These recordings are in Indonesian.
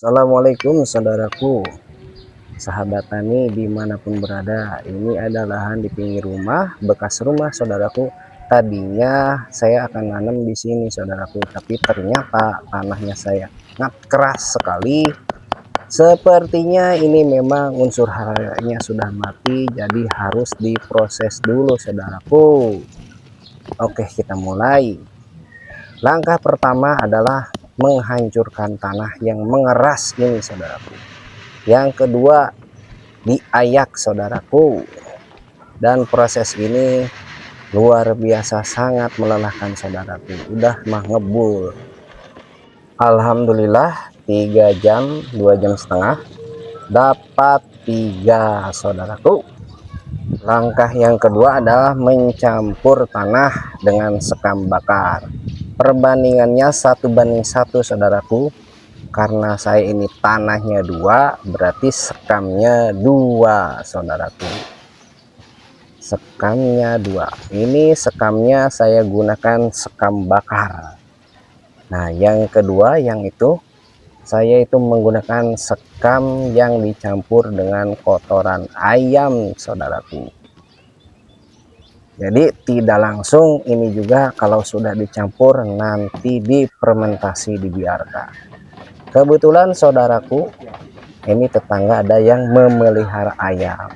Assalamualaikum saudaraku, sahabat tani dimanapun berada. Ini adalah lahan di pinggir rumah, bekas rumah saudaraku. Tadinya saya akan nanam di sini saudaraku, tapi ternyata tanahnya saya sangat keras sekali. Sepertinya ini memang unsur haranya sudah mati, jadi harus diproses dulu saudaraku. Oke, kita mulai. Langkah pertama adalah menghancurkan tanah yang mengeras ini saudaraku. Yang kedua, diayak saudaraku. Dan proses ini luar biasa, sangat melelahkan saudaraku. Udah mah ngebul. Alhamdulillah 3 jam 2 jam setengah dapat 3 saudaraku. Langkah yang kedua adalah mencampur tanah dengan sekam bakar. Perbandingannya 1:1 saudaraku. Karena saya ini tanahnya 2, berarti sekamnya 2 saudaraku. Sekamnya 2. Ini sekamnya saya gunakan sekam bakar. Nah, yang kedua yang itu saya itu menggunakan sekam yang dicampur dengan kotoran ayam saudaraku. Jadi tidak langsung, ini juga kalau sudah dicampur nanti difermentasi dibiarkan. Kebetulan saudaraku, ini tetangga ada yang memelihara ayam.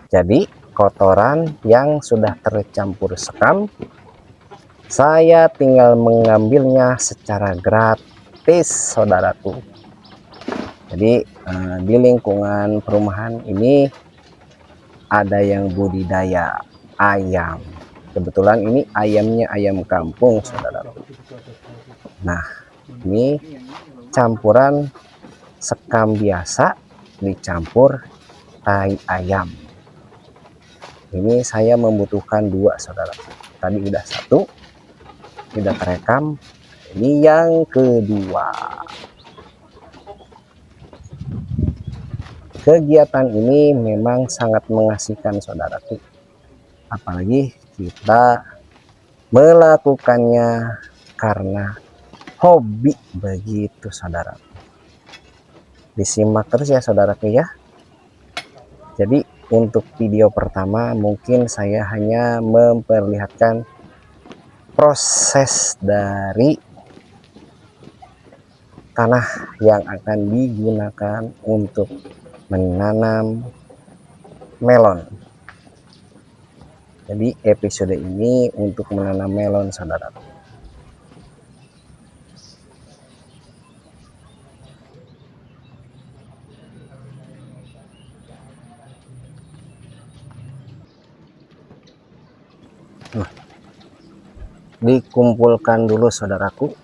Jadi kotoran yang sudah tercampur sekam, saya tinggal mengambilnya secara gratis saudaraku. Jadi di lingkungan perumahan ini ada yang budidaya ayam. Kebetulan ini ayamnya ayam kampung saudaraku. Nah, ini campuran sekam biasa dicampur tai ayam. Ini saya membutuhkan 2 saudara. Tadi udah 1, tidak terekam. Ini yang kedua. Kegiatan ini memang sangat mengasihkan saudaraku. Apalagi kita melakukannya karena hobi begitu saudara. Disimak terus ya saudaraku ya. Jadi untuk video pertama mungkin saya hanya memperlihatkan proses dari tanah yang akan digunakan untuk menanam melon. Jadi episode ini untuk menanam melon saudaraku. Dikumpulkan dulu saudaraku.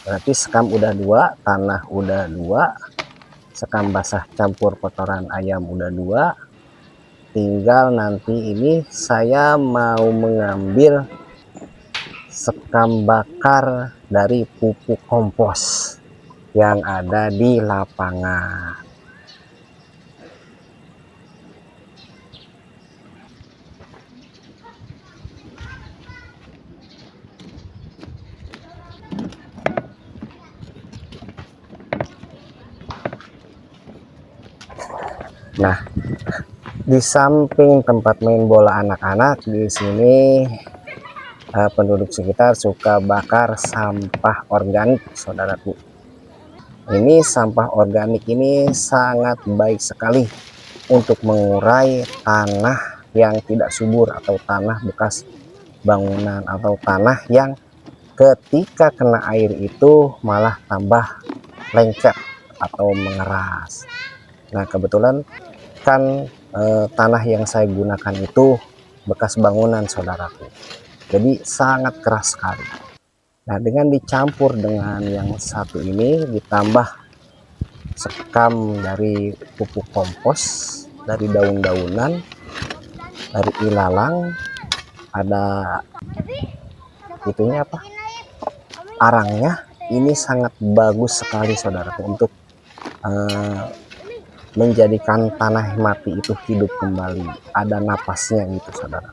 Berarti sekam udah 2, tanah udah 2, sekam basah campur kotoran ayam udah 2. Tinggal nanti ini saya mau mengambil sekam bakar dari pupuk kompos yang ada di lapangan. Nah, di samping tempat main bola anak-anak di sini penduduk sekitar suka bakar sampah organik saudaraku. Ini sampah organik ini sangat baik sekali untuk mengurai tanah yang tidak subur atau tanah bekas bangunan atau tanah yang ketika kena air itu malah tambah lengket atau mengeras. Nah, kebetulan kan tanah yang saya gunakan itu bekas bangunan saudaraku, jadi sangat keras sekali. Nah, dengan dicampur dengan yang satu ini ditambah sekam dari pupuk kompos, dari daun-daunan, dari ilalang, ada itunya apa, arangnya. Ini sangat bagus sekali saudaraku untuk menjadikan tanah mati itu hidup kembali, ada napasnya gitu saudara,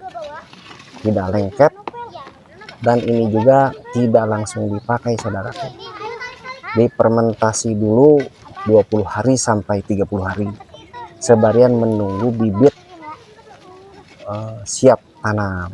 tidak lengket, dan ini juga tidak langsung dipakai saudaraku. Difermentasi dulu 20 hari sampai 30 hari sebarian menunggu bibit siap tanam.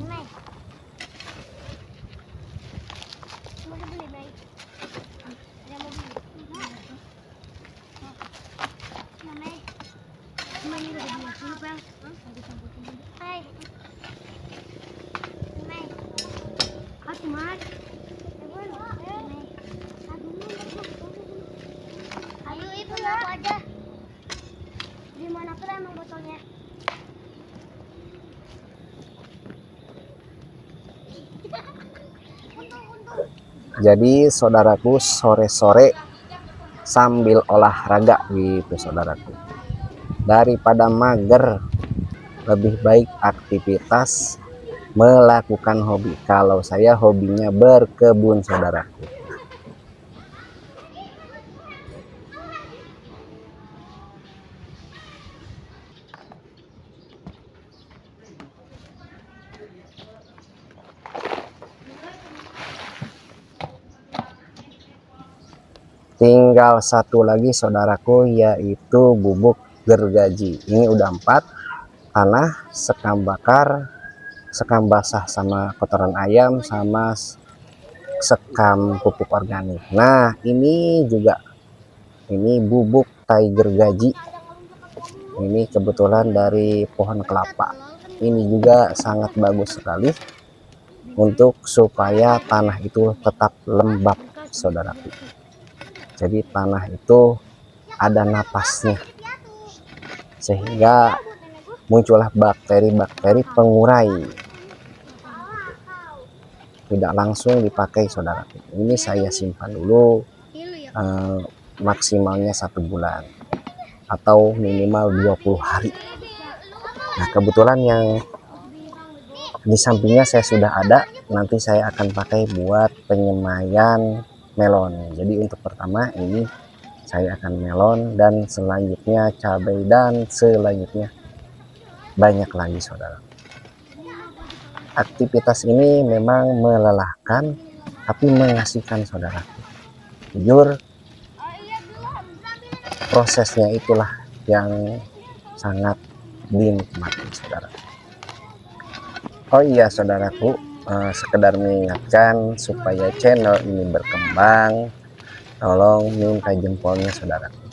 Ayo itu ya aku aja. Gimana tuh emang botolnya? Jadi saudaraku, sore-sore sambil olahraga gitu saudaraku, daripada mager lebih baik aktivitas melakukan hobi. Kalau saya hobinya berkebun saudaraku. Tinggal satu lagi saudaraku, yaitu bubuk gergaji. Ini udah 4, tanah, sekam bakar, sekam basah sama kotoran ayam, sama sekam pupuk organik. Nah ini juga, ini bubuk tai gergaji, ini kebetulan dari pohon kelapa. Ini juga sangat bagus sekali untuk supaya tanah itu tetap lembab saudaraku. Jadi tanah itu ada napasnya sehingga muncullah bakteri-bakteri pengurai. Tidak langsung dipakai saudaraku. Ini saya simpan dulu maksimalnya 1 bulan atau minimal 20 hari. Nah kebetulan yang di sampingnya saya sudah ada, nanti saya akan pakai buat penyemaian melon. Jadi untuk pertama ini saya akan melon, dan selanjutnya cabai, dan selanjutnya banyak lagi saudara. Aktivitas ini memang melelahkan tapi mengasihkan saudara. Jujur prosesnya itulah yang sangat dinikmati saudara. Oh iya saudaraku, sekedar mengingatkan supaya channel ini berkembang, tolong minta jempolnya saudaraku,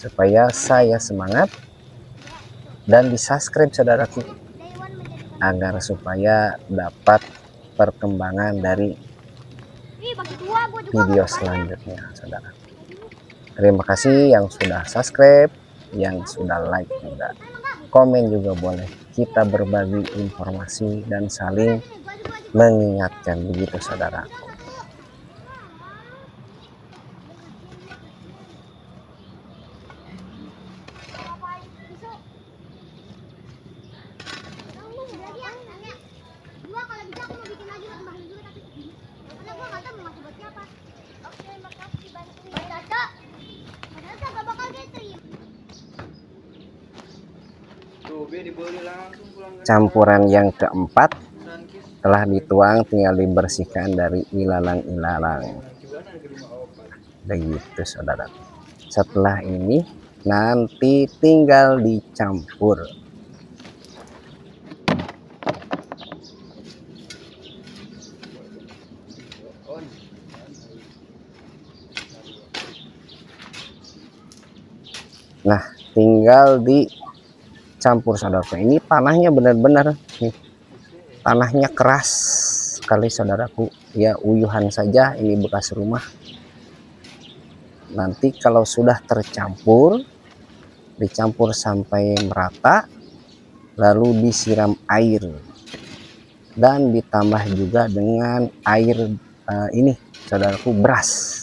supaya saya semangat, dan di subscribe saudaraku, agar supaya dapat perkembangan dari video selanjutnya saudara. Terima kasih yang sudah subscribe, yang sudah like juga, komen juga boleh. Kita berbagi informasi dan saling mengingatkan begitu saudara. Campuran yang keempat telah dituang, tinggal dibersihkan dari ilalang-ilalang begitu saudara. Setelah ini nanti tinggal dicampur. Nah tinggal dicampur saudaraku. Ini tanahnya benar-benar nih, tanahnya keras sekali saudaraku ya, uyuhan saja ini bekas rumah. Nanti kalau sudah tercampur, dicampur sampai merata, lalu disiram air dan ditambah juga dengan air ini saudaraku, beras.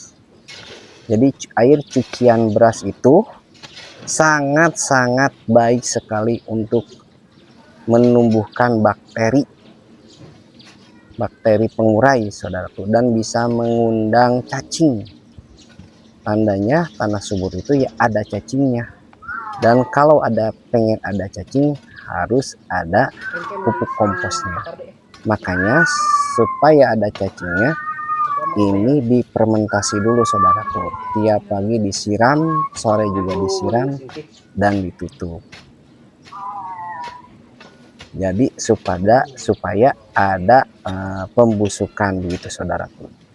Jadi air cucian beras itu sangat-sangat baik sekali untuk menumbuhkan bakteri pengurai saudaraku, dan bisa mengundang cacing. Tandanya tanah subur itu ya ada cacingnya, dan kalau pengen ada cacing harus ada pupuk komposnya. Makanya supaya ada cacingnya, ini difermentasi dulu saudaraku. Tiap pagi disiram, sore juga disiram dan ditutup. Jadi supaya ada pembusukan gitu saudaraku.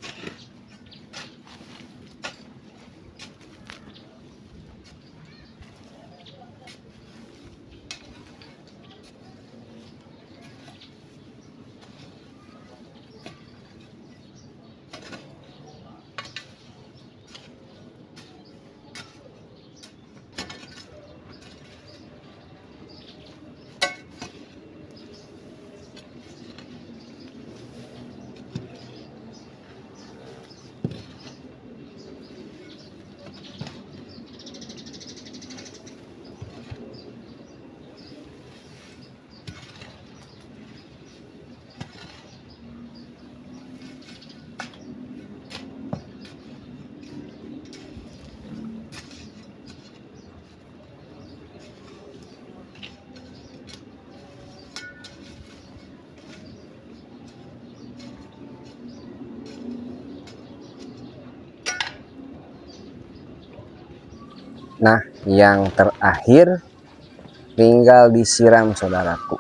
Nah, yang terakhir tinggal disiram saudaraku.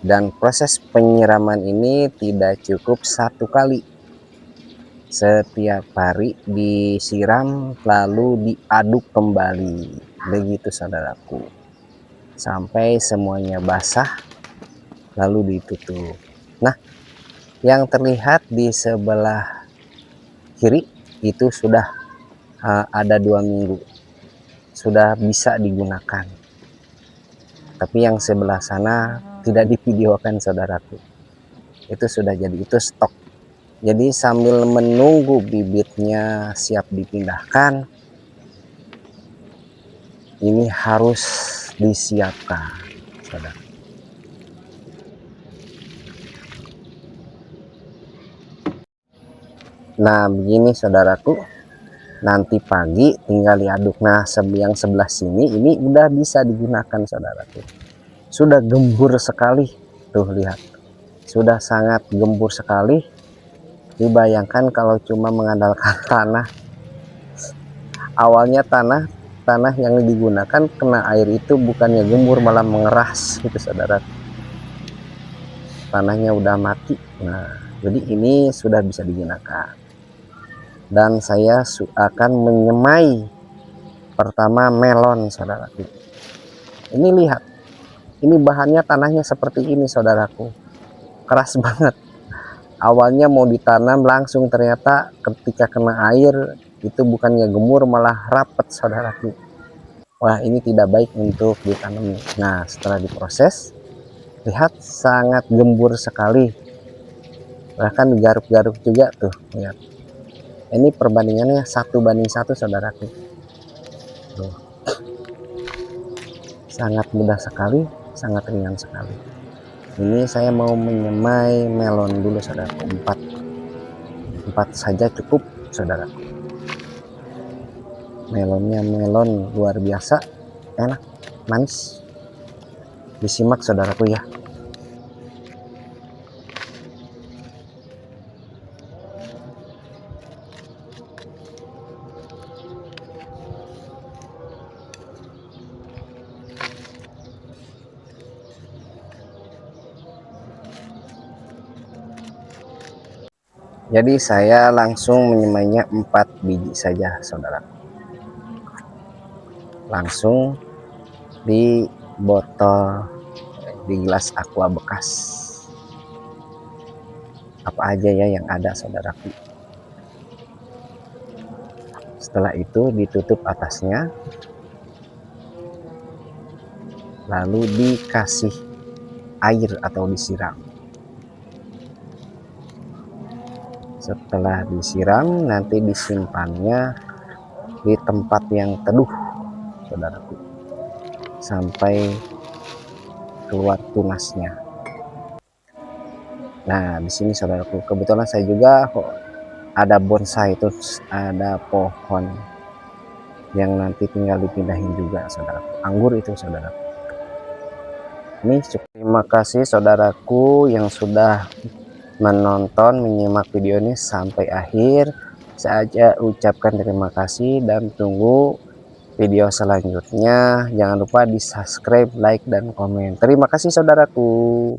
Dan proses penyiraman ini tidak cukup satu kali. Setiap hari disiram lalu diaduk kembali. Begitu saudaraku. Sampai semuanya basah lalu ditutup. Nah, yang terlihat di sebelah kiri itu sudah ada 2 minggu sudah bisa digunakan, tapi yang sebelah sana tidak divideokan saudaraku. Itu sudah jadi, itu stok. Jadi sambil menunggu bibitnya siap dipindahkan, ini harus disiapkan saudara. Nah begini saudaraku, nanti pagi tinggal diaduk. Nah yang sebelah sini ini udah bisa digunakan saudaraku. Sudah gembur sekali tuh, lihat, sudah sangat gembur sekali. Dibayangkan kalau cuma mengandalkan tanah, awalnya tanah yang digunakan kena air itu bukannya gembur malah mengeras gitu saudara, tanahnya udah mati. Nah jadi ini sudah bisa digunakan. Dan saya akan menyemai pertama melon saudaraku. Ini lihat, ini bahannya tanahnya seperti ini saudaraku, keras banget. Awalnya mau ditanam langsung, ternyata ketika kena air itu bukannya gemur malah rapet saudaraku. Wah ini tidak baik untuk ditanam. Nah setelah diproses, lihat sangat gembur sekali, bahkan garuk-garuk juga tuh, lihat. Ini perbandingannya 1:1 saudaraku. Tuh. Sangat mudah sekali, sangat ringan sekali. Ini saya mau menyemai melon dulu saudaraku, 4 saja cukup saudaraku. Melonnya melon luar biasa enak, manis. Disimak saudaraku ya. Jadi saya langsung menyemainya 4 biji saja saudara, langsung di botol, di gelas aqua bekas, apa aja ya yang ada saudaraku. Setelah itu ditutup atasnya, lalu dikasih air atau disiram. Setelah disiram nanti disimpannya di tempat yang teduh saudaraku sampai keluar tunasnya. Nah di sini saudaraku, kebetulan saya juga ada bonsai, itu ada pohon yang nanti tinggal dipindahin juga saudaraku, anggur itu saudaraku. Ini terima kasih saudaraku yang sudah menyimak video ini sampai akhir. Saya ucapkan terima kasih dan tunggu video selanjutnya. Jangan lupa di subscribe, like, dan komen. Terima kasih saudaraku.